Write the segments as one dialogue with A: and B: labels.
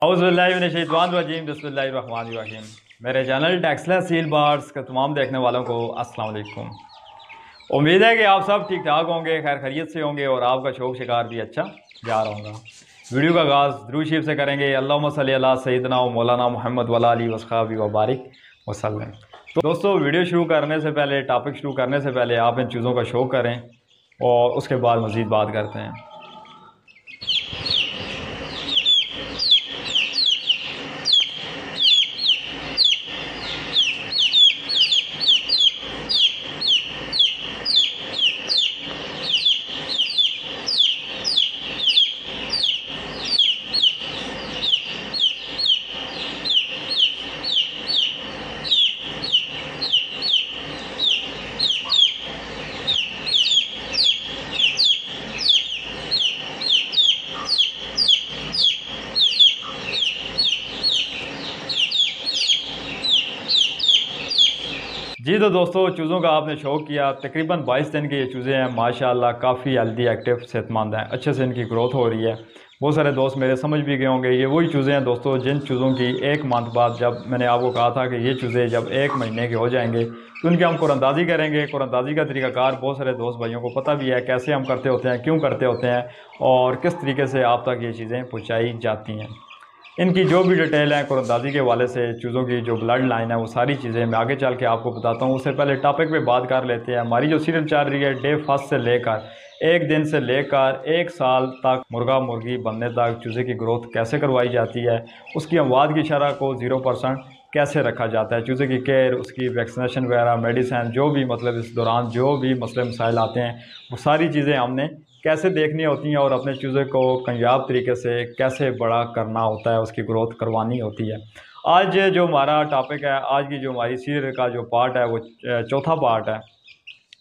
A: औज़ुबिल्लाहिमिनश्शैतानिर्रजीम बिस्मिल्लाहिर्रहमानिर्रहीम। मेरे channel Taxila seal bars के तमाम देखने वालों को अस्सलाम वालेकुम। उम्मीद है कि आप सब ठीक ठाक होंगे, खैर खैरियत से होंगे और आपका शौक शिकार भी अच्छा जा रहा होगा। वीडियो का आगाज़ दुरूद शरीफ से करेंगे। अल्लाहुम्मा सल्ली अला सय्यिदना व मौलाना मुहम्मद व अला आलिहि व अस्हाबिहि व बारिक वसल्लम। तो दोस्तों, वीडियो शुरू करने से पहले, टॉपिक शुरू करने से पहले आप इन चीज़ों का शौक करें और उसके बाद मज़ीद बात करते हैं। जी तो दोस्तों, चूज़ों का आपने शौक़ किया। तकरीबन 22 दिन के ये चूज़े हैं, माशाल्लाह काफ़ी हेल्दी, एक्टिव, सेहतमंद हैं, अच्छे से इनकी ग्रोथ हो रही है। बहुत सारे दोस्त मेरे समझ भी गए होंगे, ये वही चूज़े हैं दोस्तों जिन चूज़ों की एक मंथ बाद, जब मैंने आपको कहा था कि ये चूज़े जब 1 महीने के हो जाएंगे तो उनकी हम कुरानंदाज़ी करेंगे। कुरानंदाज़ी का तरीक़ाकार बहुत सारे दोस्त भाइयों को पता भी है, कैसे हम करते होते हैं, क्यों करते होते हैं और किस तरीके से आप तक ये चीज़ें पहुँचाई जाती हैं। इनकी जो भी डिटेल है कुरानंदाज़ी के हवाले से, चूज़ों की जो ब्लड लाइन है, वो सारी चीज़ें मैं आगे चल के आपको बताता हूँ। उससे पहले टॉपिक पे बात कर लेते हैं। हमारी जो सीरियल चल रही है, डे फर्स्ट से लेकर 1 दिन से लेकर 1 साल तक मुर्गा मुर्गी बनने तक चूज़े की ग्रोथ कैसे करवाई जाती है, उसकी अमवात की शरह को 0% कैसे रखा जाता है, चूज़े की केयर, उसकी वैक्सीनेशन वगैरह, मेडिसिन, जो भी मतलब इस दौरान जो भी मसले मसाइल आते हैं, वो सारी चीज़ें हमने कैसे देखनी होती हैं और अपने चूज़े को कामयाब तरीके से कैसे बड़ा करना होता है, उसकी ग्रोथ करवानी होती है। आज जो हमारा टॉपिक है, आज की जो हमारी सीरियल का जो पार्ट है, वो चौथा पार्ट है।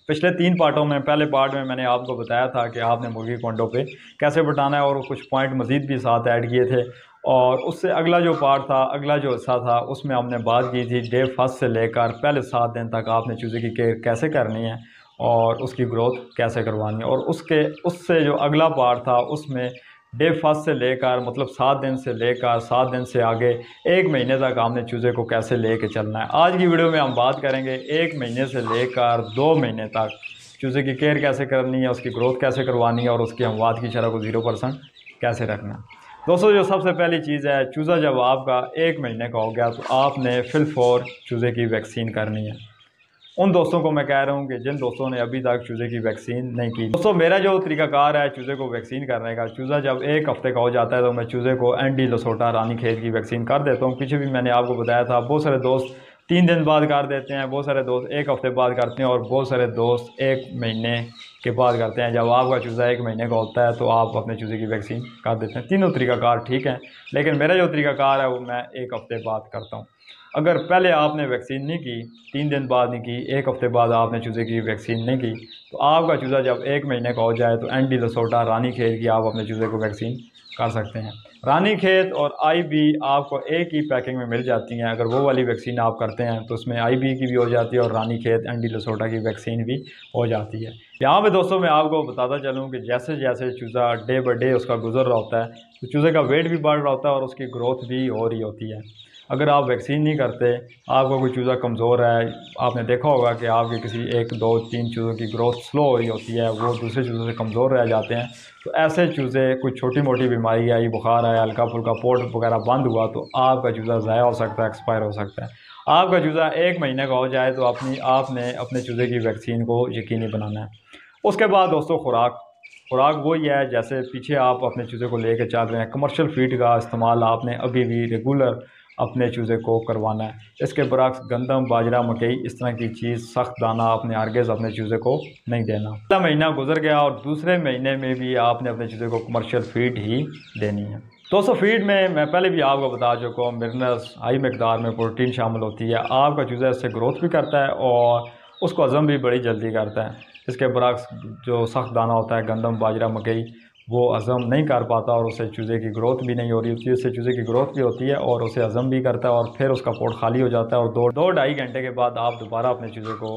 A: पिछले 3 पार्टों में, पहले पार्ट में मैंने आपको बताया था कि आपने मुर्गी को अंडों पे कैसे बटाना है और कुछ पॉइंट मज़ीद भी साथ ऐड किए थे। और उससे अगला जो पार्ट था, अगला जो हिस्सा था, उसमें हमने बात की थी डे फर्स्ट से लेकर पहले 7 दिन तक आपने चूज़े की केयर कैसे करनी है और उसकी ग्रोथ कैसे करवानी है। और उससे जो अगला पार्ट था, उसमें डे फर्स्ट से लेकर मतलब 7 दिन से लेकर 7 दिन से आगे 1 महीने तक हमने चूज़े को कैसे लेके चलना है। आज की वीडियो में हम बात करेंगे 1 महीने से लेकर 2 महीने तक चूज़े की केयर कैसे करनी है, उसकी ग्रोथ कैसे करवानी है और उसकी अमवात की शरह को 0% कैसे रखना है। दोस्तों, जो सबसे पहली चीज़ है, चूज़ा जब आपका 1 महीने का हो गया तो आपने फिल-फॉर चूज़े की वैक्सीन करनी है। उन दोस्तों को मैं कह रहा हूँ कि जिन दोस्तों ने अभी तक चूज़े की वैक्सीन नहीं की। दोस्तों, मेरा जो तरीकाकार है चूज़े को वैक्सीन करने का, चूज़ा जब 1 हफ़्ते का हो जाता है तो मैं चूज़े को एंटी लसोटा रानीखेत की वैक्सीन कर देता हूँ। पीछे भी मैंने आपको बताया था। बहुत सारे दोस्त 3 दिन बाद कर देते हैं, बहुत सारे दोस्त 1 हफ़्ते बाद करते हैं और बहुत सारे दोस्त 1 महीने के बाद करते हैं। जब आपका चूज़ा 1 महीने का होता है तो आप अपने चूज़े की वैक्सीन कर देते हैं। तीनों तरीकाकार ठीक हैं, लेकिन मेरा जो तरीकाकार है वो मैं 1 हफ़्ते बाद करता हूँ। अगर पहले आपने वैक्सीन नहीं की, 3 दिन बाद नहीं की, 1 हफ़्ते बाद आपने चूज़े की वैक्सीन नहीं की, तो आपका चूज़ा जब 1 महीने का हो जाए तो एंटी लसोटा रानीखेत की आप अपने चूज़े को वैक्सीन कर सकते हैं। रानीखेत और आईबी आपको एक ही पैकिंग में मिल जाती हैं। अगर वो वाली वैक्सीन आप करते हैं तो उसमें आईबी की भी हो जाती है और रानीखेत एंटी लसोटा की वैक्सीन भी हो जाती है। यहाँ पे दोस्तों मैं आपको बताता चलूँ कि जैसे जैसे चूज़ा डे बाई डे उसका गुजर रहा होता है तो चूज़े का वेट भी बढ़ रहा होता है और उसकी ग्रोथ भी हो रही होती है। अगर आप वैक्सीन नहीं करते, आपका कोई चूज़ा कमज़ोर है, आपने देखा होगा कि आपके किसी 1, 2, 3 चूज़ों की ग्रोथ स्लो हो रही होती है, वो दूसरे चूज़ों से कमज़ोर रह जाते हैं। तो ऐसे चूज़े, कोई छोटी मोटी बीमारी आई, बुखार आया, हल्का फुल्का पोट वगैरह बंद हुआ तो आपका चूज़ा ज़ाया हो सकता है, एक्सपायर हो सकता है। आपका चूज़ा 1 महीने का हो जाए तो आपने अपने चूज़े की वैक्सीन को यकीनी बनाना है। उसके बाद दोस्तों, खुराक वही है जैसे पीछे आप अपने चूज़े को लेके चल रहे हैं। कमर्शियल फीड का इस्तेमाल आपने अभी भी रेगुलर अपने चूज़े को करवाना है। इसके बरक्स गंदम, बाजरा, मकई, इस तरह की चीज़, सख्त दाना आपने हरगिज़ अपने चूज़े को नहीं देना। पहला महीना गुजर गया और दूसरे महीने में भी आपने अपने चूज़े को कमर्शियल फीड ही देनी है। दोस्तों, फीड में मैं पहले भी आपको बता चुका हूँ, मिनरल्स हाई मकदार में प्रोटीन शामिल होती है। आपका चूज़ा इससे ग्रोथ भी करता है और उसको हज़म भी बड़ी जल्दी करता है। इसके बरक्स जो सख्त दाना होता है, गंदम, बाजरा, मकई, वो हज़म नहीं कर पाता और उससे चूज़े की ग्रोथ भी नहीं हो रही होती है। उससे चूज़े की ग्रोथ भी होती है और उसे हज़म भी करता है और फिर उसका पोट खाली हो जाता है और 2-2.5 घंटे के बाद आप दोबारा अपने चूज़े को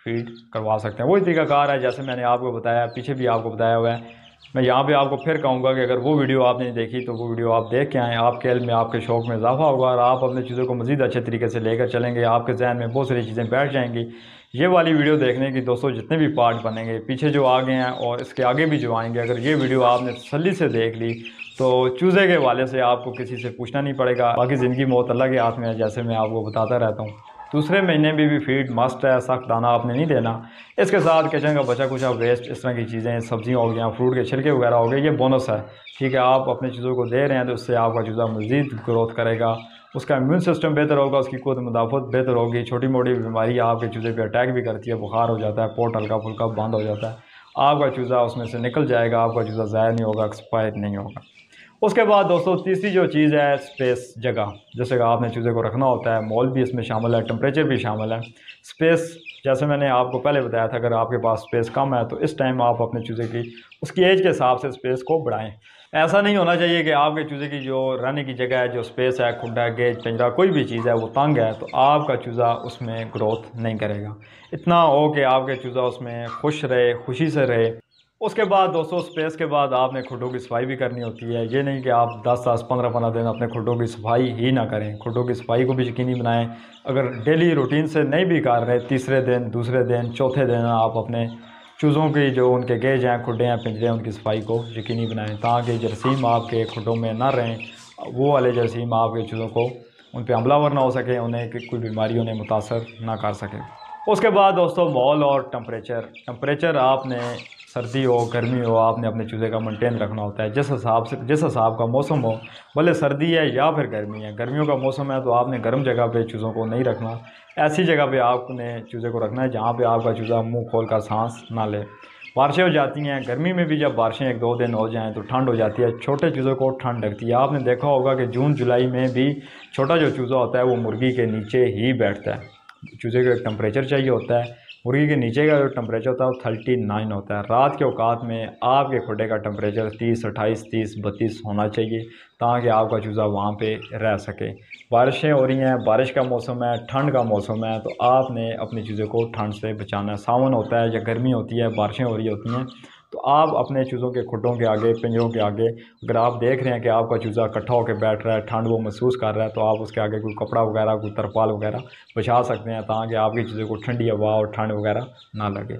A: फीड करवा सकते हैं। वही तरीकाकार है जैसे मैंने आपको बताया, पीछे भी आपको बताया हुआ है। मैं यहाँ पे आपको फिर कहूँगा कि अगर वो वीडियो आपने नहीं देखी तो वो वीडियो आप देख के आएँ, आपके इल्म में, आपके शौक़ में इजाफा होगा और आप अपनी चीज़ों को मज़ीद अच्छे तरीके से लेकर चलेंगे। आपके जहन में बहुत सारी चीज़ें बैठ जाएंगी। ये वाली वीडियो देखने की दोस्तों जितने भी पार्ट बनेंगे, पीछे जो आ गए हैं और इसके आगे भी जो आएंगे, अगर ये वीडियो आपने तसल्ली से देख ली तो चूज़े के हवाले से आपको किसी से पूछना नहीं पड़ेगा। बाकी ज़िंदगी मौत अल्लाह के हाथ में है, जैसे मैं आपको बताता रहता हूँ। दूसरे महीने में भी फीड मस्ट है, सख्त दाना आपने नहीं देना। इसके साथ किचन का बचा कुचा वेस्ट, इस तरह की चीज़ें, सब्जियां हो गई, फ्रूट के छिलके वगैरह हो गए, ये बोनस है, ठीक है। आप अपनी चीज़ों को दे रहे हैं तो उससे आपका चूज़ा मज़ीद ग्रोथ करेगा, उसका इम्यून सिस्टम बेहतर होगा, उसकी क़ुव्वत मुदाफ़त बेहतर होगी। छोटी मोटी बीमारी आपके चूज़े पे अटैक भी करती है, बुखार हो जाता है, पोट हल्का फुल्का बंद हो जाता है, आपका चूज़ा उसमें से निकल जाएगा, आपका चूज़ा ज़ाया नहीं होगा, एक्सपायर नहीं होगा। उसके बाद दोस्तों तीसरी जो चीज़ है स्पेस, जगह। जैसे कि आपने चूज़े को रखना होता है, मॉल भी इसमें शामिल है, टेम्परेचर भी शामिल है, स्पेस। जैसे मैंने आपको पहले बताया था, अगर आपके पास स्पेस कम है तो इस टाइम आप अपने चूज़े की उसकी एज के हिसाब से स्पेस को बढ़ाएं। ऐसा नहीं होना चाहिए कि आपके चूज़े की जो रहने की जगह है, जो स्पेस है, खुड्डा, गेज, पिंजरा, कोई भी चीज़ है वो तंग है तो आपका चूज़ा उसमें ग्रोथ नहीं करेगा। इतना हो कि आपके चूज़ा उसमें खुश रहे, खुशी से रहे। उसके बाद दोस्तों स्पेस के बाद आपने खुड्डों की सफाई भी करनी होती है। ये नहीं कि आप 10-10, 15-15 दिन अपने खुड्डों की सफाई ही ना करें। खुड्डों की सफाई को भी यकीनी बनाएं। अगर डेली रूटीन से नहीं भी कर रहे, तीसरे दिन, दूसरे दिन, चौथे दिन आप अपने चूज़ों की जो उनके गेज हैं, खुड्डे हैं, पिंजरे हैं, उनकी सफाई को यकीनी बनाएं ताकि जरासीम आपके खुड्डों में ना रहें। वो वाले जरासीम आपके चूज़ों को उन पर हमलावर ना हो सके, उन्हें कोई बीमारी उन्हें मुतासर ना कर सके। उसके बाद दोस्तों मॉल और टेम्परेचर आपने सर्दी हो, गर्मी हो, आपने अपने चूज़े का मेंटेन रखना होता है जिस हिसाब का मौसम हो। भले सर्दी है या फिर गर्मी है, गर्मियों का मौसम है तो आपने गर्म जगह पे चूज़ों को नहीं रखना। ऐसी जगह पे आपने चूज़े को रखना है जहाँ पे आपका चूज़ा मुंह खोल कर सांस ना ले। बारिशें हो जाती हैं, गर्मी में भी जब बारिशें 1-2 दिन हो जाएँ तो ठंड हो जाती है, छोटे चूज़ों को ठंड लगती है। आपने देखा होगा कि जून जुलाई में भी छोटा जो चूज़ा होता है वो मुर्गी के नीचे ही बैठता है। चूज़े को एक टेम्परेचर चाहिए होता है, मुर्गी के नीचे का जो टेम्परेचर होता है वो 39 होता है। रात के औकात में आपके खुड्डे का टेम्परेचर 30, 28, 30, 32 होना चाहिए ताकि आपका चूज़ा वहाँ पे रह सके। बारिशें हो रही हैं, बारिश का मौसम है, ठंड का मौसम है तो आपने अपने चूज़े को ठंड से बचाना है। सावन होता है या गर्मी होती है, बारिशें हो रही होती हैं तो आप अपने चूज़ों के खुड्डों के आगे, पिंजरों के आगे, अगर आप देख रहे हैं कि आपका चूज़ा इकट्ठा होकर बैठ रहा है, ठंड वो महसूस कर रहा है, तो आप उसके आगे कोई कपड़ा वगैरह, कोई तरपाल वगैरह बिछा सकते हैं ताकि आपके चूज़े को ठंडी हवा और ठंड वगैरह ना लगे।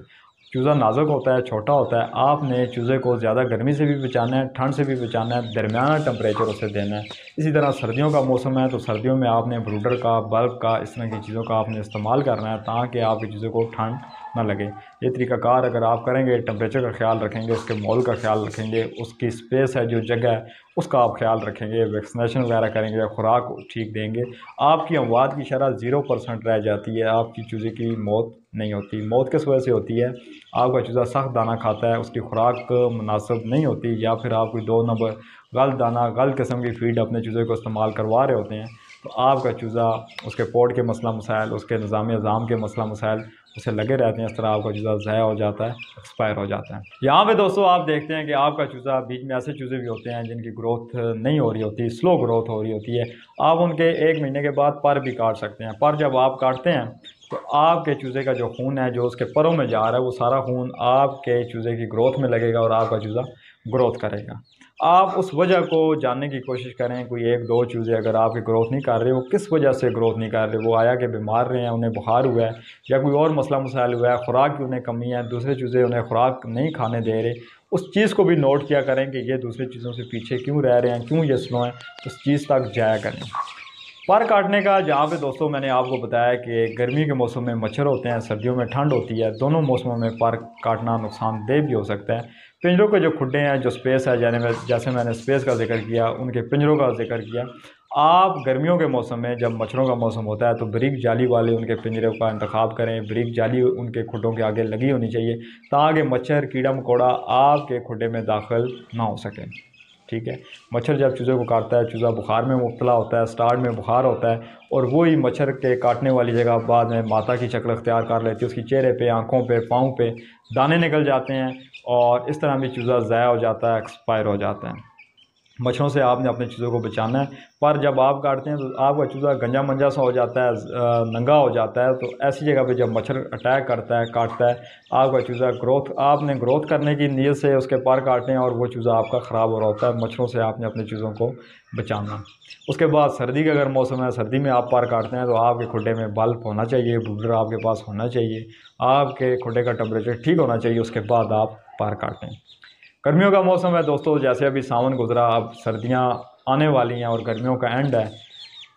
A: चूज़ा नाजुक होता है, छोटा होता है, आपने चूज़े को ज़्यादा गर्मी से भी बचाना है, ठंड से भी बचाना है, दरमियाना टेम्परेचर उसे देना है। इसी तरह सर्दियों का मौसम है तो सर्दियों में आपने ब्रूडर का, बल्ब का, इस तरह की चीज़ों का आपने इस्तेमाल करना है ताकि आपकी चीज़ों को ठंड ना लगे। ये तरीक़ाकार अगर आप करेंगे, टेम्परेचर का ख्याल रखेंगे, उसके मॉल का ख्याल रखेंगे, उसकी स्पेस है जो जगह है उसका आप ख्याल रखेंगे, वैक्सीनेशन वगैरह करेंगे, खुराक ठीक देंगे, आपकी अमवात की शरह 0% रह जाती है। आपकी चूज़े की मौत नहीं होती। मौत किस वजह से होती है? आपका चूज़ा सख्त दाना खाता है, उसकी खुराक मुनासिब नहीं होती, या फिर आप कोई 2 नंबर गलत दाना, गलत किस्म की फ़ीड अपने चूज़े को इस्तेमाल करवा रहे होते हैं तो आपका चूज़ा, उसके पोट के मसला मसाइल, उसके निज़ाम अज़ाम के मसला मसाइल उसे लगे रहते हैं। इस तरह आपका चूज़ा ज़ाया हो जाता है, एक्सपायर हो जाता है। यहाँ पे दोस्तों आप देखते हैं कि आपका चूज़ा, बीच में ऐसे चूज़े भी होते हैं जिनकी ग्रोथ नहीं हो रही होती, स्लो ग्रोथ हो रही होती है। आप उनके 1 महीने के बाद पर भी काट सकते हैं। पर जब आप काटते हैं तो आपके चूज़े का जो खून है जो उसके परों में जा रहा है वो सारा खून आपके चूज़े की ग्रोथ में लगेगा और आपका चूज़ा ग्रोथ करेगा। आप उस वजह को जानने की कोशिश करें। कोई 1-2 चूज़े अगर आपकी ग्रोथ नहीं कर रहे, वो किस वजह से ग्रोथ नहीं कर रहे, वो आया कि बीमार रहे हैं, उन्हें बुखार हुआ है या कोई और मसला मसाइल हुआ है, खुराक की उन्हें कमी है, दूसरे चूज़े उन्हें खुराक नहीं खाने दे रहे, उस चीज़ को भी नोट किया करें कि ये दूसरी चीज़ों से पीछे क्यों रह रहे हैं, क्यों ये स्लो हैं, उस चीज़ तक जाया करें। पर काटने का जहाँ पे दोस्तों मैंने आपको बताया कि गर्मी के मौसम में मच्छर होते हैं, सर्दियों में ठंड होती है, दोनों मौसमों में पर काटना नुकसानदेह भी हो सकता है। पिंजरों के जो खुड्डे हैं, जो स्पेस है, जैसे मैंने स्पेस का जिक्र किया, उनके पिंजरों का जिक्र किया। आप गर्मियों के मौसम में जब मच्छरों का मौसम होता है तो ब्रिक जाली वाले उनके पिंजरों का इंतखाब करें। ब्रिक जाली उनके खुड्डों के आगे लगी होनी चाहिए ताकि मच्छर, कीड़ा मकोड़ा आपके खुड्डे में दाखिल ना हो सके। ठीक है, मच्छर जब चूज़े को काटता है, चूज़ा बुखार में मुब्तला होता है, स्टार्ट में बुखार होता है और वही मच्छर के काटने वाली जगह बाद में माता की शक्ल अख्तियार कर लेती है। उसकी चेहरे पे, आँखों पे, पाँव पे दाने निकल जाते हैं और इस तरह भी चूज़ा ज़ाया हो जाता है, एक्सपायर हो जाता है। मच्छरों से आपने अपनी चीज़ों को बचाना है। पर जब आप काटते हैं तो आपका चूज़ा गंजा मंजा सा हो जाता है, नंगा हो जाता है। तो ऐसी जगह पे जब मच्छर अटैक करता है, काटता है, आपका चूज़ा आपने ग्रोथ करने की नीयत से उसके पर काटने हैं और वो चूज़ा आपका ख़राब हो रहा होता है। मच्छरों से आपने अपनी चीज़ों को बचाना। उसके बाद सर्दी का अगर मौसम है, सर्दी में आप पर काटते हैं तो आपके खुडे में बल्ब होना चाहिए, ब्रूडर आपके पास होना चाहिए, आपके खुडे का टेम्परेचर ठीक होना चाहिए, उसके बाद आप पर काटें। गर्मियों का मौसम है दोस्तों, जैसे अभी सावन गुजरा, अब सर्दियां आने वाली हैं और गर्मियों का एंड है।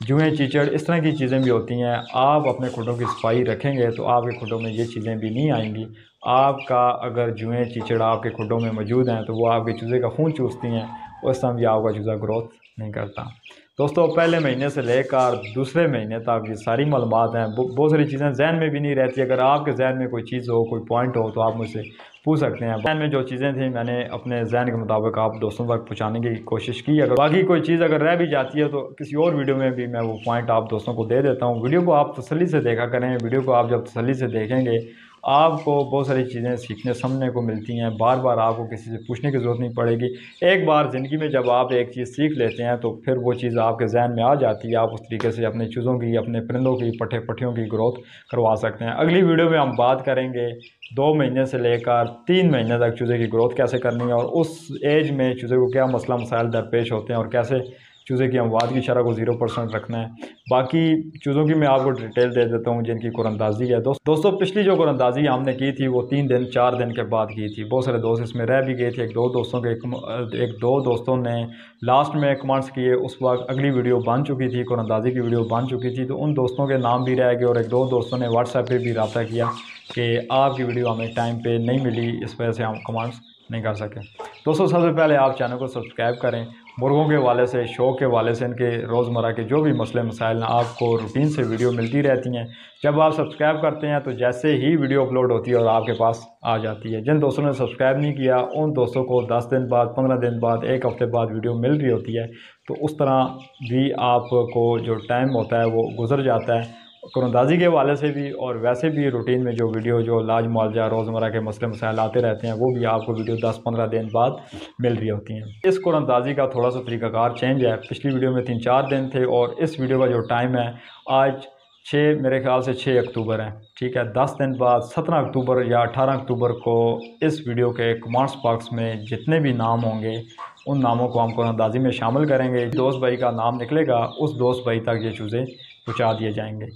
A: जुएँ, चीचड़, इस तरह की चीज़ें भी होती हैं। आप अपने खुडों की सफाई रखेंगे तो आपके खुडों में ये चीज़ें भी नहीं आएंगी। आपका अगर जुएँ, चीचड़ आपके खुडों में मौजूद हैं तो वो आपके चूज़े का खून चूसती हैं, उस समय भी आपका चूज़ा ग्रोथ नहीं करता। दोस्तों, पहले महीने से लेकर दूसरे महीने तक ये सारी मालूमात हैं। बहुत सारी चीज़ें जहन में भी नहीं रहती। अगर आपके जहन में कोई चीज़ हो, कोई पॉइंट हो, तो आप मुझसे पूछ सकते हैं। जहन में जो चीज़ें थी मैंने अपने जहन के मुताबिक आप दोस्तों तक पहुँचाने की कोशिश की। अगर बाकी कोई चीज़ अगर रह भी जाती है तो किसी और वीडियो में भी मैं वो पॉइंट आप दोस्तों को दे देता हूँ। वीडियो को आप तसल्ली से देखा करें। वीडियो को आप जब तसल्ली से देखेंगे, आपको बहुत सारी चीज़ें सीखने समझने को मिलती हैं। बार बार आपको किसी से पूछने की ज़रूरत नहीं पड़ेगी। एक बार ज़िंदगी में जब आप एक चीज़ सीख लेते हैं तो फिर वो चीज़ आपके जहन में आ जाती है। आप उस तरीके से अपने चीज़ों की, अपने परिंदों की, पट्टियों की ग्रोथ करवा सकते हैं। अगली वीडियो में हम बात करेंगे 2 महीने से लेकर 3 महीने तक चूज़े की ग्रोथ कैसे करनी है और उस एज में चूज़े को क्या मसला मसाइल दरपेश होते हैं और कैसे चूज़े की अमवात की शरह को 0% रखना है। बाकी चूज़ों की मैं आपको डिटेल दे देता हूँ जिनकी कुरंदाजी है। दोस्तों, पिछली जो कुरंदाजी हमने की थी वो 3 दिन 4 दिन के बाद की थी। बहुत सारे दोस्त इसमें रह भी गए थे। एक दो दोस्तों ने लास्ट में कमेंट्स किए। उस वक्त अगली वीडियो बन चुकी थी, कुरंदाजी की वीडियो बन चुकी थी, तो उन दोस्तों के नाम भी रह गए और एक दो दोस्तों ने व्हाट्सएप पर भी रब्ता किया कि आपकी वीडियो हमें टाइम पर नहीं मिली, इस वजह से हम कमेंट्स नहीं कर सके। दोस्तों, सबसे पहले आप चैनल को सब्सक्राइब करें। मुर्गों के हवाले से, शौक़ के हवाले से, इनके रोज़मर्रा के जो भी मसले मसाइल हैं, आपको रूटीन से वीडियो मिलती रहती हैं। जब आप सब्सक्राइब करते हैं तो जैसे ही वीडियो अपलोड होती है और आपके पास आ जाती है। जिन दोस्तों ने सब्सक्राइब नहीं किया उन दोस्तों को 10 दिन बाद, 15 दिन बाद, 1 हफ़्ते बाद वीडियो मिल रही होती है। तो उस तरह भी आपको जो टाइम होता है वो गुजर जाता है। कुरंदाजी के हवाले से भी और वैसे भी रूटीन में जो वीडियो जो इलाज मुआवजा रोज़मर्रा के मसले मसाइल आते रहते हैं, वो भी आपको वीडियो 10-15 दिन बाद मिल रही होती हैं। इस कुरंदाजी का थोड़ा सा तरीक़ाकार चेंज है। पिछली वीडियो में 3-4 दिन थे और इस वीडियो का जो टाइम है आज मेरे ख्याल से 6 अक्टूबर है, ठीक है। 10 दिन बाद 17 अक्टूबर या 18 अक्टूबर को इस वीडियो के कमेंट्स बॉक्स में जितने भी नाम होंगे उन नामों को हम कुरंदाजी में शामिल करेंगे। दोस्त भाई का नाम निकलेगा, उस दोस्त भाई तक ये चूज़ें पहुँचा दिए जाएंगे।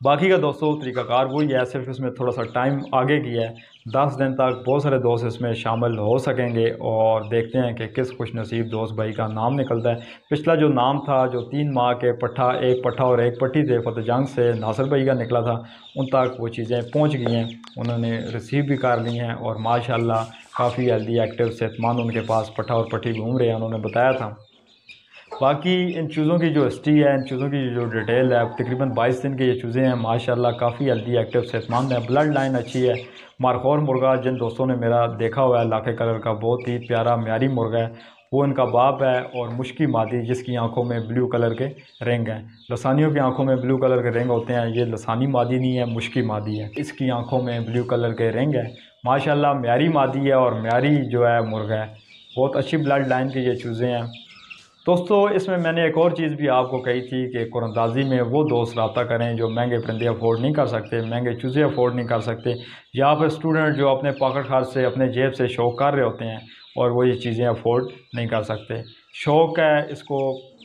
A: बाकी का दोस्तों तरीक़ाकार वही है, सिर्फ इसमें थोड़ा सा टाइम आगे किया है। 10 दिन तक बहुत सारे दोस्त इसमें शामिल हो सकेंगे और देखते हैं कि किस खुशनसीब दोस्त भाई का नाम निकलता है। पिछला जो नाम था, जो 3 माह के एक पट्ठा और एक पट्टी थे, फतेह जंग से नासिर भाई का निकला था, उन तक वो चीज़ें पहुँच गई हैं। उन्होंने रिसीव भी कर ली हैं और माशाल्लाह काफ़ी हेल्दी, एक्टिव, सेहतमंद उनके पास पट्ठा और पट्टी घूम रहे हैं, उन्होंने बताया था। बाकी इन चूज़ों की जो हिस्ट्री है, इन चूज़ों की जो डिटेल है, तकरीबन 22 दिन के ये चूज़े हैं। माशाल्लाह काफ़ी हेल्दी, एक्टिव, सेहतमंद है। ब्लड लाइन अच्छी है। मारखोर मुर्गा जिन दोस्तों ने मेरा देखा हुआ है, लाखे कलर का बहुत ही प्यारा म्यारी मुर्गा है, वो इनका बाप है। और मुश्की मादी जिसकी आंखों में ब्लू कलर के रिंग हैं। लसानियों की आंखों में ब्लू कलर के रिंग होते हैं, ये लसानी मादी नहीं है, मुश्की मादी है। इसकी आंखों में ब्लू कलर के रिंग है। माशाल्लाह म्यारी मादी है और म्यारी जो है मुर्गा है। बहुत अच्छी ब्लड लाइन के ये चूज़े हैं। दोस्तों, इसमें मैंने एक और चीज़ भी आपको कही थी कि कुरंदाजी में वो दोस्त रब्ता करें जो महंगे परिंदे अफोर्ड नहीं कर सकते, महंगे चूज़े अफोर्ड नहीं कर सकते, या फिर स्टूडेंट जो अपने पॉकेट खर्च से, अपने जेब से शौक़ कर रहे होते हैं और वो ये चीज़ें अफोर्ड नहीं कर सकते। शौक़ है, इसको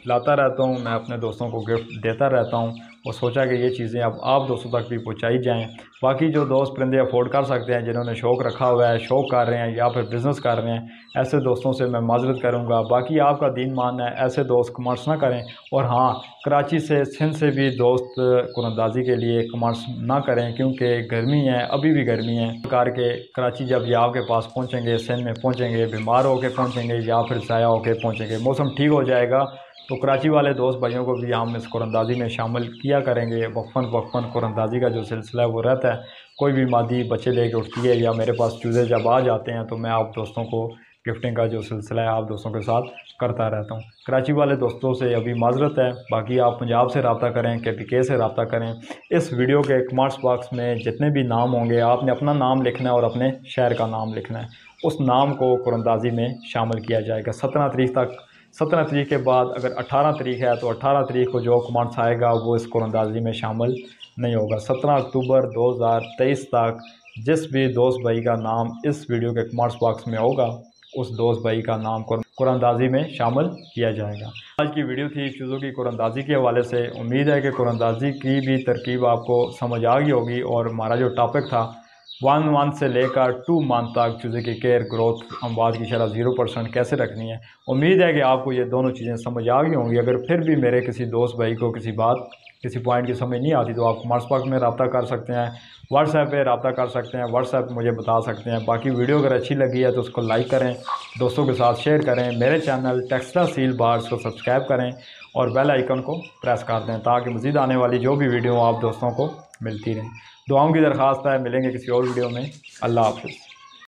A: लाता रहता हूँ, मैं अपने दोस्तों को गिफ्ट देता रहता हूँ और सोचा कि ये चीज़ें अब आप दोस्तों तक भी पहुँचाई जाएँ। बाकी जो दोस्त परिंदे अफोर्ड कर सकते हैं, जिन्होंने शौक़ रखा हुआ है, शौक़ कर रहे हैं या फिर बिज़नेस कर रहे हैं, ऐसे दोस्तों से मैं माज़रत करूँगा। बाकी आपका दीन मानना है, ऐसे दोस्त कमेंट्स ना करें। और हाँ, कराची से, सिंध से भी दोस्त कुरंदाजी के लिए कमेंट्स ना करें, क्योंकि गर्मी है, अभी भी गर्मी है। करके कराची जब ये आपके पास पहुँचेंगे, सिंध में पहुँचेंगे, बीमार होकर पहुँचेंगे या फिर ज़ाया होकर पहुँचेंगे, मौसम ठीक हो जाएगा तो कराची वाले दोस्त भाइयों को भी हम इस कुरंदाजी में शामिल किया करेंगे। वक्फन कुरंदाजी का जो सिलसिला है वो रहता है। कोई भी मादी बच्चे लेके उठती है या मेरे पास चूज़े जब आ जाते हैं तो मैं आप दोस्तों को गिफ्टिंग का जो सिलसिला है आप दोस्तों के साथ करता रहता हूँ। कराची वाले दोस्तों से अभी माज़रत है। बाकी आप पंजाब से रब्ता करें, KPK से रब्ता करें। इस वीडियो के कमेंट्स बॉक्स में जितने भी नाम होंगे, आपने अपना नाम लिखना है और अपने शहर का नाम लिखना है। उस नाम को कुरंदाजी में शामिल किया जाएगा। 17 तारीख तक 17 तारीख के बाद अगर 18 तारीख है तो 18 तारीख को जो कमांड्स आएगा वो इस कुरानंदाजी में शामिल नहीं होगा। 17 अक्टूबर 2023 तक जिस भी दोस्त भाई का नाम इस वीडियो के कमेंट्स बॉक्स में होगा उस दोस्त भाई का नाम कुरानंदाजी में शामिल किया जाएगा। आज की वीडियो थी चूज़ों की कुरानंदाजी के हवाले से। उम्मीद है कि कुरानंदाजी की भी तरकीब आपको समझ आ गई होगी और हमारा जो टॉपिक था 1 मंथ से लेकर 2 मंथ तक चूज़े की केयर, ग्रोथ, अमवात की शरह 0% कैसे रखनी है। उम्मीद है कि आपको ये दोनों चीज़ें समझ आ गई होंगी। अगर फिर भी मेरे किसी दोस्त भाई को किसी पॉइंट की समझ नहीं आती तो आप कमेंट्स बॉक्स में रब्ता कर सकते हैं, व्हाट्सएप पे रब्ता कर सकते हैं, व्हाट्सएप मुझे बता सकते हैं। बाकी वीडियो अगर अच्छी लगी है तो उसको लाइक करें, दोस्तों के साथ शेयर करें, मेरे चैनल टेक्सला सील बार्स को सब्सक्राइब करें और बेल आइकन को प्रेस कर दें ताकि मज़ीद आने वाली जो भी वीडियो आप दोस्तों को मिलती रहें। दुआओं की दरख्वास्त है। मिलेंगे किसी और वीडियो में। अल्लाह हाफ़िज़।